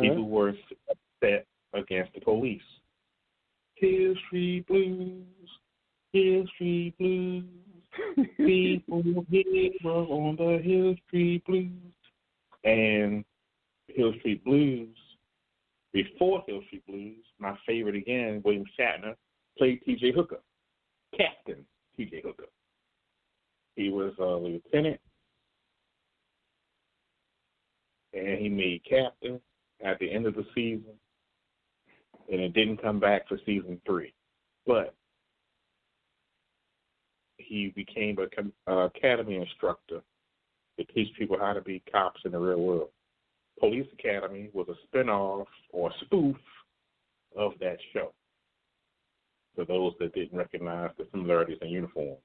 People were upset against the police. Hill Street Blues, Hill Street Blues. People here were on the Hill Street Blues. And Hill Street Blues, before Hill Street Blues, my favorite again, William Shatner, played T.J. Hooker, Captain T.J. Hooker. He was a lieutenant, and he made captain at the end of the season, and it didn't come back for season 3. But he became an academy instructor to teach people how to be cops in the real world. Police Academy was a spinoff or a spoof of that show. For those that didn't recognize the similarities in uniform,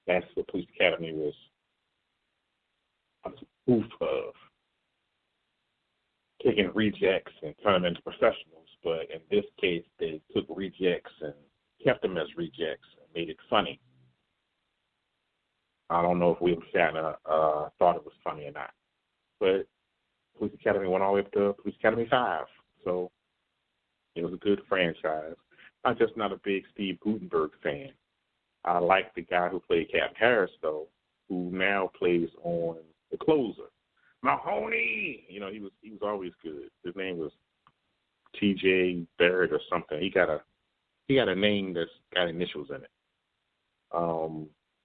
that's what Police Academy was a spoof of. Taking rejects and turning them into professionals, but in this case, they took rejects and kept them as rejects and made it funny. I don't know if William Shatner thought it was funny or not, but Police Academy went all the way up to Police Academy 5, so it was a good franchise. I'm just not a big Steve Guttenberg fan. I like the guy who played Captain Harris, though, who now plays on The Closer. Mahoney! You know, he was always good. His name was T.J. Barrett or something. He got a name that's got initials in it.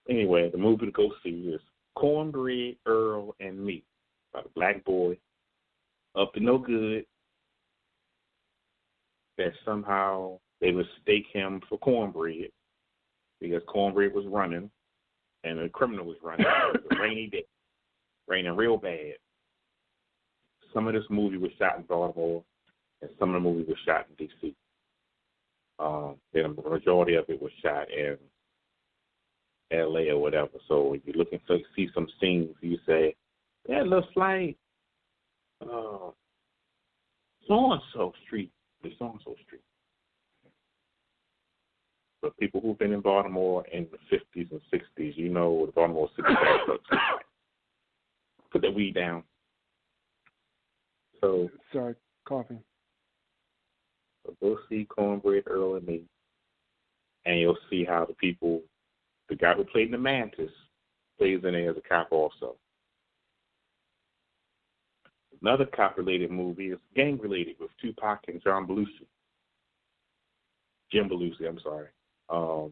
Anyway, the movie to go see is Cornbread, Earl, and Me, about a black boy up to no good that somehow they mistake him for cornbread because cornbread was running and the criminal was running. It was a rainy day, raining real bad. Some of this movie was shot in Baltimore, and some of the movie was shot in D.C. Then the majority of it was shot in L.A. or whatever. So if you're looking to see some scenes, you say, that looks like so-and-so street, the so-and-so street. But people who've been in Baltimore in the 50s and 60s, you know what Baltimore City looks like. Put that weed down. So, sorry, coughing. So go see Cornbread, Earl, and Me, and you'll see how the guy who played the Mantis plays in there as a cop also. Another cop-related movie is gang-related with Tupac and Jim Belushi, I'm sorry. Now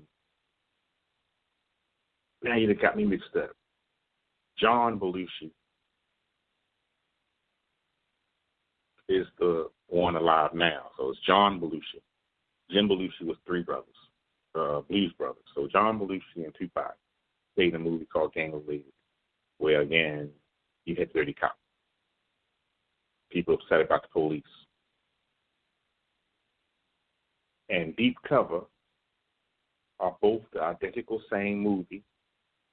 you got me mixed up. John Belushi is the one alive now. So it's John Belushi. Jim Belushi was 3 brothers, Blues brothers. So John Belushi and Tupac played in a movie called Gang Related, where, again, you had 30 cops. People upset about the police. And Deep Cover are both the identical same movie.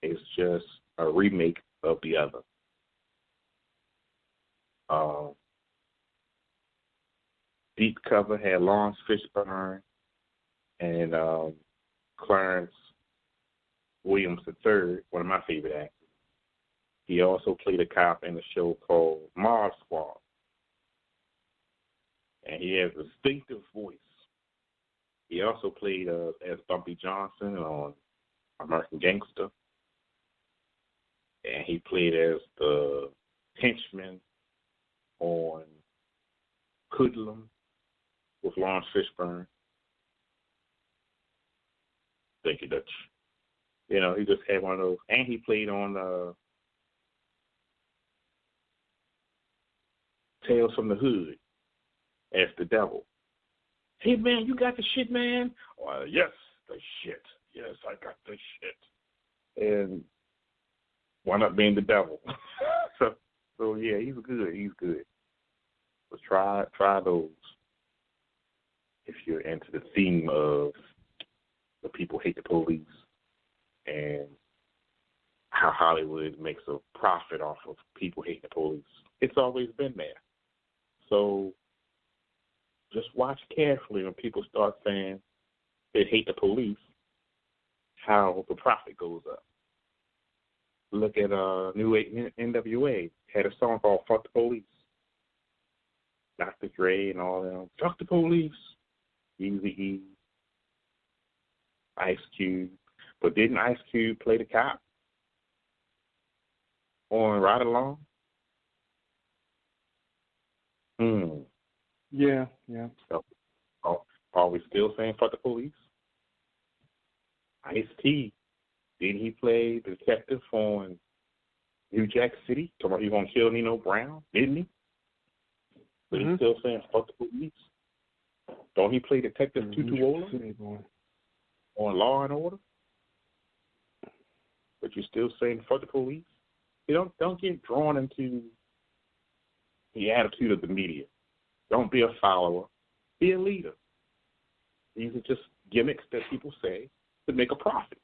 It's just a remake of the other. Deep Cover had Lawrence Fishburne and Clarence Williams III, one of my favorite actors. He also played a cop in a show called Mob Squad. And he has a distinctive voice. He also played as Bumpy Johnson on American Gangster. And he played as the henchman on Hoodlum with Lawrence Fishburne. Thank you, Dutch. You know, he just had one of those. And he played on Tales from the Hood as the devil. Hey, man, you got the shit, man? Yes, the shit. Yes, I got the shit. And wound up being the devil. so yeah, he's good. He's good. So try those if you're into the theme of the people hate the police and how Hollywood makes a profit off of people hating the police. It's always been there. So just watch carefully when people start saying they hate the police, how the profit goes up. Look at New NWA had a song called "Fuck the Police." Dr. Dre and all them. Fuck the police. Eazy-E, Ice Cube. But didn't Ice Cube play the cop on Ride Along? Yeah. So, are we still saying fuck the police? Ice-T, didn't he play the detective on New Jack City? Talking about he gonna kill Nino Brown, didn't he? But he's still saying fuck the police. Don't he play Detective Tutuola on Law and Order? But you're still saying fuck the police? You don't get drawn into the attitude of the media. Don't be a follower. Be a leader. These are just gimmicks that people say to make a profit.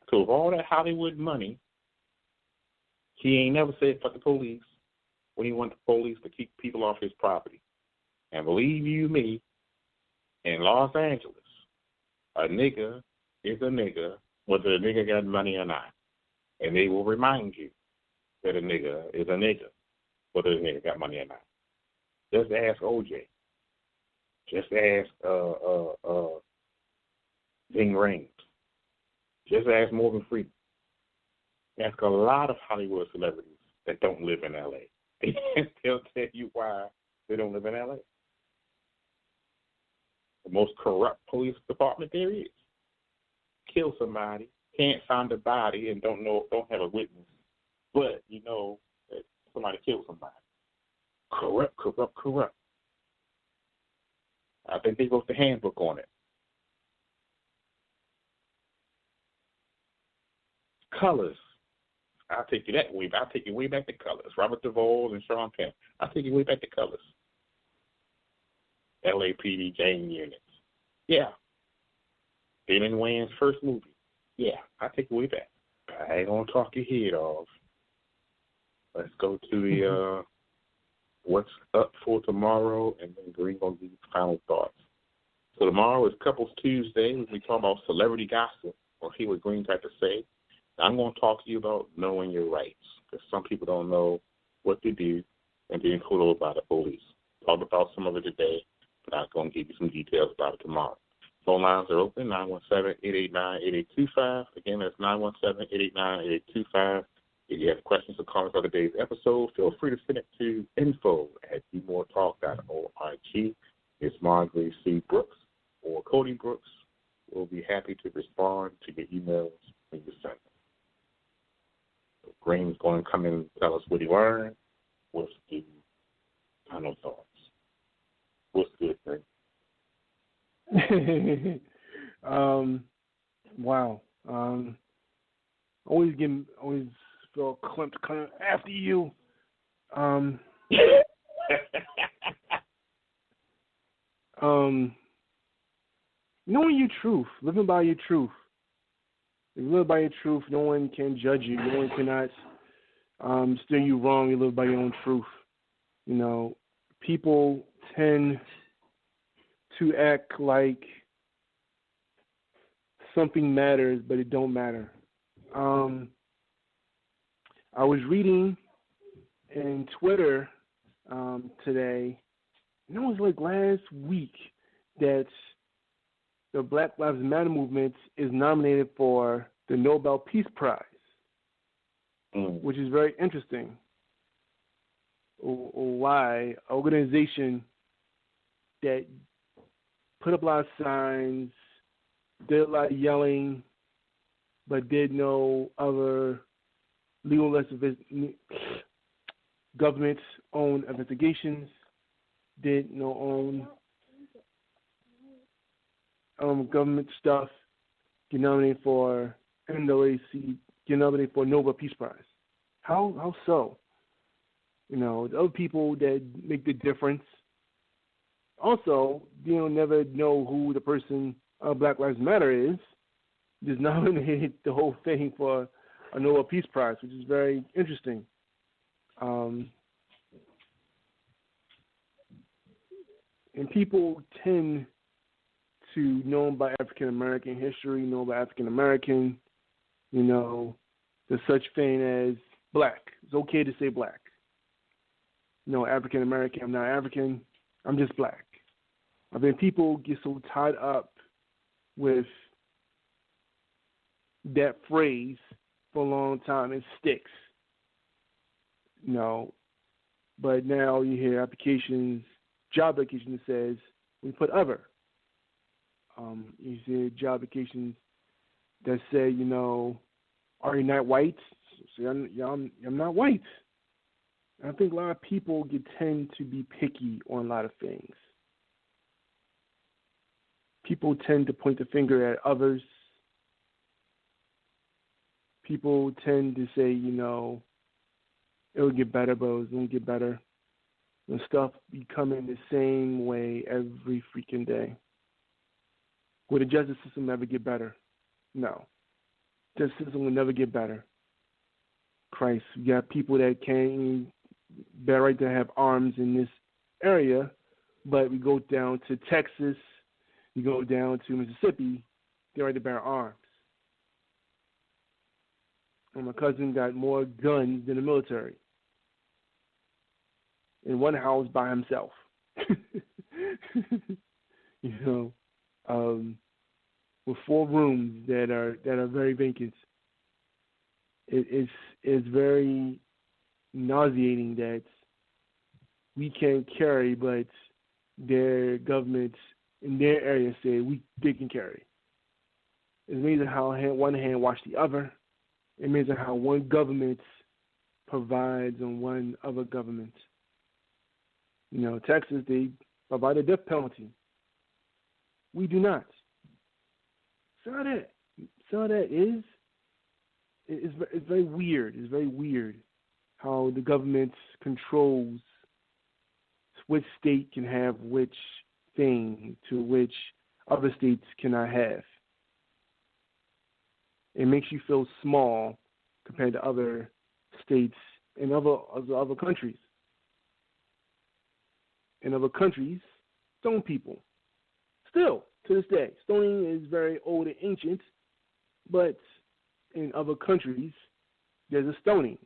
So with all that Hollywood money, he ain't never said fuck the police when he wanted the police to keep people off his property. And believe you me, in Los Angeles, a nigga is a nigga, whether a nigga got money or not. And they will remind you that a nigga is a nigga, whether the nigga got money or not. Just ask OJ. Just ask Ving Rhames. Just ask Morgan Freeman. Ask a lot of Hollywood celebrities that don't live in L.A. They'll tell you why they don't live in L.A. The most corrupt police department there is. Kill somebody, can't find a body, and don't have a witness, but you know that somebody killed somebody. Corrupt. I think they wrote the handbook on it. Colors. I'll take you that way. I'll take you way back to Colors. Robert Duvall and Sean Penn. I'll take you way back to Colors. LAPD gang units. Yeah. Damon Wayans' first movie. Yeah, I'll take you way back. I ain't going to talk your head off. Let's go to the what's up for tomorrow, and then Green going to give you final thoughts. So tomorrow is Couples Tuesday. We'll be talking about celebrity gossip, or hear what Green's got to say. I'm going to talk to you about knowing your rights, because some people don't know what to do and being pulled over by the police. Talked about some of it today, but I'm going to give you some details about it tomorrow. Phone lines are open, 917-889-8825. Again, that's 917-889-8825. If you have questions or comments on today's episode, feel free to send it to info@bemoretalk.org. It's Marjorie C. Brooks or Cody Brooks. We'll be happy to respond to your emails when you send them. So Green's going to come in and tell us what he learned. What's the final thoughts? What's good, Green? Wow. Always feel clamped kind of after you. Knowing your truth, living by your truth. If you live by your truth, no one can judge you. No one cannot steer you wrong. You live by your own truth. You know, people tend to act like something matters, but it don't matter. I was reading in Twitter today, and it was like last week, that the Black Lives Matter movement is nominated for the Nobel Peace Prize, which is very interesting. Why an organization that put up a lot of signs, did a lot of yelling, but did no other legal government-owned investigations, did no own government stuff, get nominated for NAACP, get nominated for Nobel Peace Prize. How so? You know, the other people that make the difference. Also, you never know who the person of Black Lives Matter is. Just nominated the whole thing for a Nobel Peace Prize, which is very interesting. And people tend to know about African American history, know about African American, the such thing as black. It's okay to say black. African American, I'm not African, I'm just black. I mean, people get so tied up with that phrase for a long time, it sticks. But now you hear job applications that says we put other. You see job applications that say, are you not white? Say, I'm not white. And I think a lot of people tend to be picky on a lot of things. People tend to point the finger at others. People tend to say, it'll get better, but it won't get better. And stuff be coming the same way every freaking day. Will the justice system ever get better? No. The justice system will never get better. Christ, we got people that can't bear right to have arms in this area, but we go down to Texas, you go down to Mississippi, they're right to bear arms. And my cousin got more guns than the military. In one house by himself. With 4 rooms that are very vacant. It's very nauseating that we can't carry, but their governments in their area say they can carry. It's amazing how one hand wash the other. It's amazing how one government provides on one other government. Texas, they provide a death penalty. We do not. So that is, it's very weird. It's very weird how the government controls which state can have which thing to which other states cannot have. It makes you feel small compared to other states and other countries. In other countries, stone people. Still, to this day, stoning is very old and ancient, but in other countries, there's a stoning.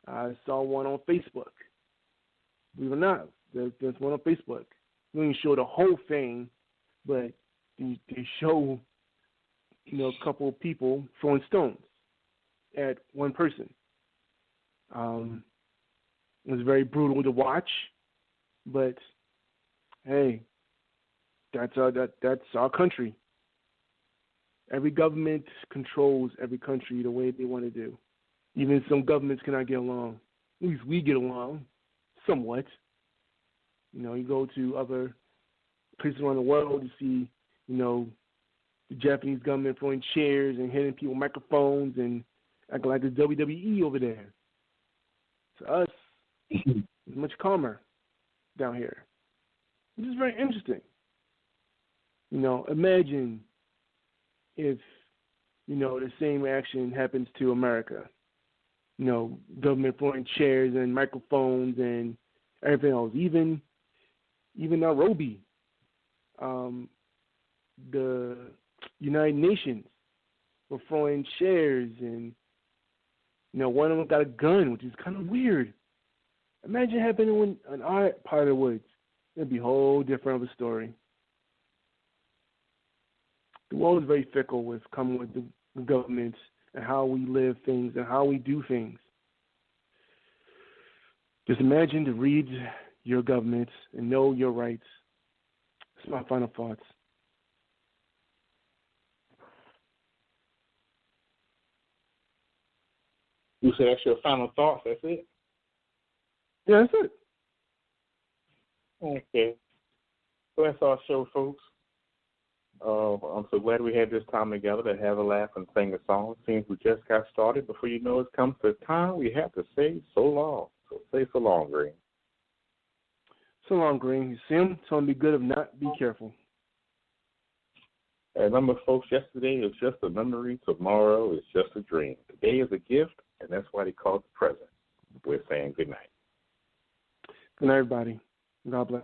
I saw one on Facebook. Believe it or not, there's one on Facebook. They don't show the whole thing, but they show, a couple of people throwing stones at one person. It was very brutal to watch, but hey, that's our country. Every government controls every country the way they want to do. Even some governments cannot get along. At least we get along, somewhat. You go to other places around the world, you see, the Japanese government throwing chairs and hitting people with microphones and acting like it's WWE over there. To us, it's much calmer down here. Which is very interesting. Imagine if, the same action happens to America. Government throwing chairs and microphones and everything else. Even Nairobi, the United Nations were throwing chairs and, one of them got a gun, which is kind of weird. Imagine happening in our part of the woods. It'd be a whole different of a story. The world is very fickle with the governments and how we live things and how we do things. Just imagine to read your government and know your rights. That's my final thoughts. You said that's your final thoughts, that's it? Yeah, that's it. Okay. So that's our show, folks. I'm so glad we had this time together to have a laugh and sing a song. It seems we just got started. Before you know it comes to time, we have to say so long. So say so long, Green. So long, Green. You see him? Tell him be good, if not, be careful. And remember, folks, yesterday is just a memory. Tomorrow is just a dream. Today is a gift, and that's why they call it the present. We're saying good night. Good night, everybody. God bless.